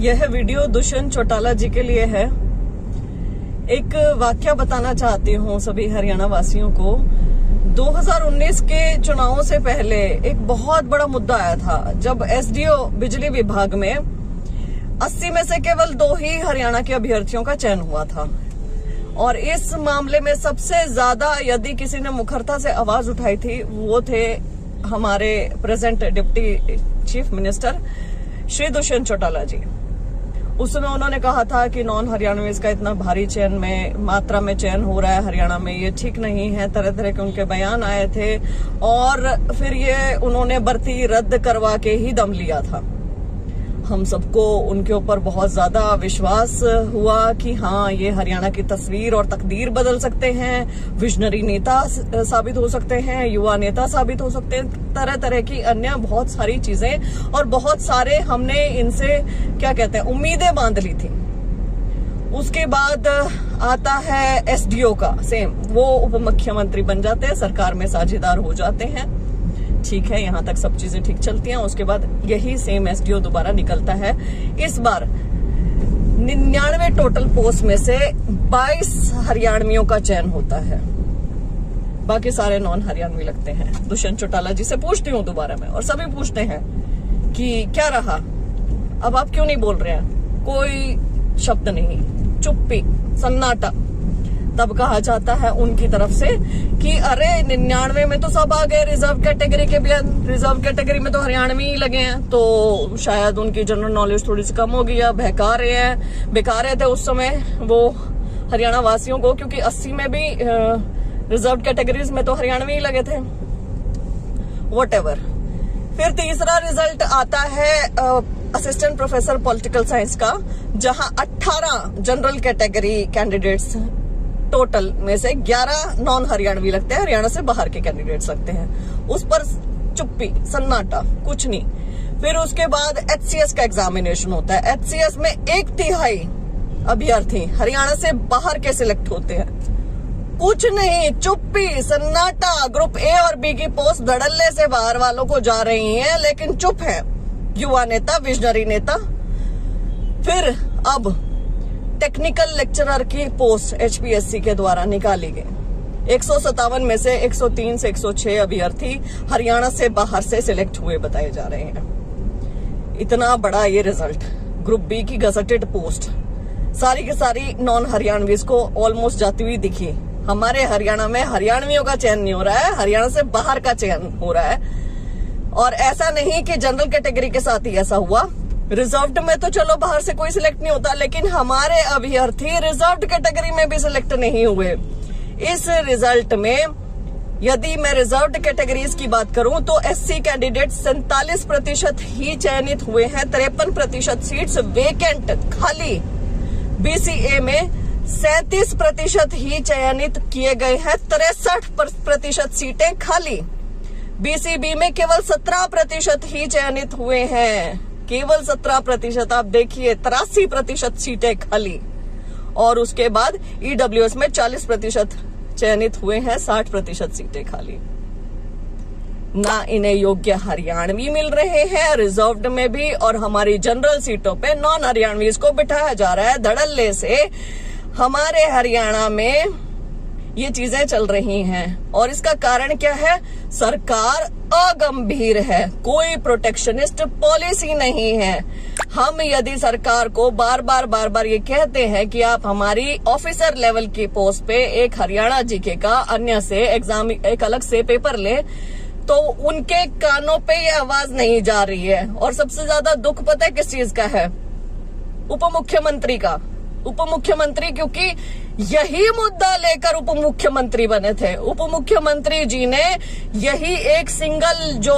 यह वीडियो दुष्यंत चौटाला जी के लिए है। एक वाकया बताना चाहती हूँ सभी हरियाणा वासियों को। 2019 के चुनावों से पहले एक बहुत बड़ा मुद्दा आया था, जब एसडीओ बिजली विभाग में 80 में से केवल 2 ही हरियाणा के अभ्यर्थियों का चयन हुआ था। और इस मामले में सबसे ज्यादा यदि किसी ने मुखरता से आवाज उठाई थी, वो थे हमारे present deputy chief minister Shri Dushyant Chautala ji. उस समय उन्होंने कहा था कि नॉन हरियाणवीज का इतना भारी चयन में मात्रा में चयन हो रहा है हरियाणा में, ये ठीक नहीं है। तरह तरह के उनके बयान आए थे और फिर ये उन्होंने भर्ती रद्द करवा के ही दम लिया था। हम सबको उनके ऊपर बहुत ज्यादा विश्वास हुआ कि हाँ, ये हरियाणा की तस्वीर और तकदीर बदल सकते हैं, विजनरी नेता साबित हो सकते हैं, युवा नेता साबित हो सकते हैं, तरह तरह की अन्य बहुत सारी चीजें। और बहुत सारे हमने इनसे क्या कहते हैं उम्मीदें बांध ली थी। उसके बाद आता है एसडीओ का सेम, वो उप मुख्यमंत्री बन जाते हैं, सरकार में साझेदार हो जाते हैं। ठीक है, यहाँ तक सब चीजें ठीक चलती हैं। उसके बाद यही सेम एसडीओ दोबारा निकलता है। इस बार 99 टोटल पोस्ट में से 22 हरियाणवियों का चयन होता है, बाकी सारे नॉन हरियाणवी लगते हैं। दुष्यंत चौटाला जी से पूछती हूँ दोबारा में, और सभी पूछते हैं कि क्या रहा, अब आप क्यों नहीं बोल रहे हैं? कोई शब्द नहीं, चुप्पी, सन्नाटा। तब कहा जाता है उनकी तरफ से कि अरे 99 में तो सब आ गए रिजर्व कैटेगरी के भी, रिजर्व कैटेगरी में तो हरियाणवी ही लगे हैं, तो शायद उनकी जनरल नॉलेज थोड़ी सी कम हो गई, या बहका रहे थे उस समय वो हरियाणा वासियों को, क्योंकि 80 में भी रिजर्व कैटेगरीज में तो हरियाणवी ही लगे थे। व्हाटएवर। फिर तीसरा रिजल्ट आता है असिस्टेंट प्रोफेसर पॉलिटिकल साइंस का, जहां 18 जनरल कैटेगरी कैंडिडेट्स टोटल में से 11 नॉन हरियाणवी लगते हैं, हरियाणा से बाहर के कैंडिडेट्स लगते हैं। उस पर चुप्पी, सन्नाटा, कुछ नहीं। फिर उसके बाद एचसीएस का एग्जामिनेशन होता है। एचसीएस में 1/3 अभ्यर्थी हरियाणा से बाहर के सिलेक्ट होते हैं। कुछ नहीं, चुप्पी, सन्नाटा। ग्रुप ए और बी की पोस्ट धड़ल्ले से बाहर वालों को जा रही है, लेकिन चुप है युवा नेता, विजनरी नेता। फिर अब टेक्निकल लेक्चरर की पोस्ट एचपीएससी के द्वारा निकाली गई। 157 में से 103 से 106 अभ्यर्थी हरियाणा से बाहर से सिलेक्ट हुए बताए जा रहे हैं। इतना बड़ा ये रिजल्ट। ग्रुप बी की गजटेड पोस्ट सारी की सारी नॉन हरियाणवीज को ऑलमोस्ट जाती हुई दिखी। हमारे हरियाणा में हरियाणवियों का चयन नहीं हो रहा है, हरियाणा से बाहर का चयन हो रहा है। और ऐसा नहीं कि जनरल कैटेगरी के साथ ही ऐसा हुआ, रिजर्व्ड में तो चलो बाहर से कोई सिलेक्ट नहीं होता, लेकिन हमारे अभ्यर्थी रिजर्व्ड कैटेगरी में भी सिलेक्ट नहीं हुए। इस रिजल्ट में यदि मैं रिजर्व्ड कैटेगरीज की बात करूं तो एससी कैंडिडेट 47% ही चयनित हुए हैं, 53% सीट्स वेकेंट खाली। बीसीए में 37% ही चयनित किए गए हैं, 63% सीटें खाली। बीसीबी में केवल 17% ही चयनित हुए हैं, केवल 17%। आप देखिए 83% सीटें खाली। और उसके बाद ईडब्ल्यूएस में 40% चयनित हुए हैं, 60% सीटें खाली। ना इन्हें योग्य हरियाणवी मिल रहे हैं रिजर्व्ड में भी, और हमारी जनरल सीटों पे नॉन हरियाणवीज को बिठाया जा रहा है धड़ल्ले से। हमारे हरियाणा में ये चीजें चल रही हैं, और इसका कारण क्या है? सरकार अगंभीर है, कोई प्रोटेक्शनिस्ट पॉलिसी नहीं है। हम यदि सरकार को बार बार ये कहते हैं कि आप हमारी ऑफिसर लेवल की पोस्ट पे एक हरियाणा जीके का अन्य से एग्जाम, एक अलग से पेपर ले, तो उनके कानों पे ये आवाज नहीं जा रही है। और सबसे ज्यादा दुख पता है किस चीज का है? उप मुख्यमंत्री का। उप मुख्यमंत्री, क्योंकि यही मुद्दा लेकर उप मुख्यमंत्री बने थे। उप मुख्यमंत्री जी ने यही एक सिंगल जो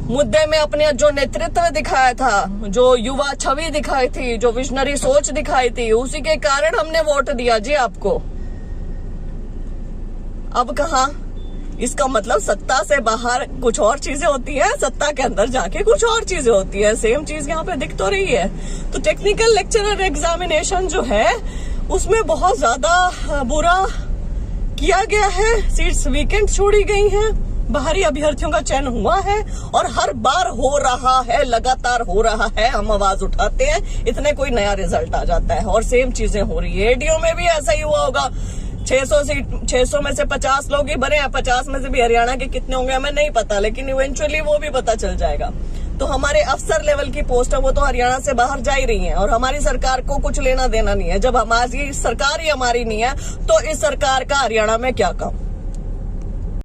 मुद्दे में अपने जो नेतृत्व दिखाया था, जो युवा छवि दिखाई थी, जो विजनरी सोच दिखाई थी, उसी के कारण हमने वोट दिया जी आपको। अब कहाँ? इसका मतलब सत्ता से बाहर कुछ और चीजें होती है, सत्ता के अंदर जाके कुछ और चीजें होती है। सेम चीज यहाँ पे दिख तो रही है। तो टेक्निकल लेक्चरर एग्जामिनेशन जो है उसमें बहुत ज्यादा बुरा किया गया है, सीट्स वीकेंट छोड़ी गई हैं। बाहरी अभ्यर्थियों का चयन हुआ है और हर बार हो रहा है, लगातार हो रहा है। हम आवाज उठाते हैं, इतने कोई नया रिजल्ट आ जाता है और सेम चीजें हो रही है। एडीओ में भी ऐसा ही हुआ होगा। 600 में से 50 लोग ही बने हैं, 50 में से भी हरियाणा के कितने होंगे हमें नहीं पता, लेकिन इवेंचुअली वो भी पता चल जाएगा। तो हमारे अफसर लेवल की पोस्ट है वो तो हरियाणा से बाहर जा ही रही हैं और हमारी सरकार को कुछ लेना देना नहीं है। जब हमारी सरकार ही हमारी नहीं है तो इस सरकार का हरियाणा में क्या काम।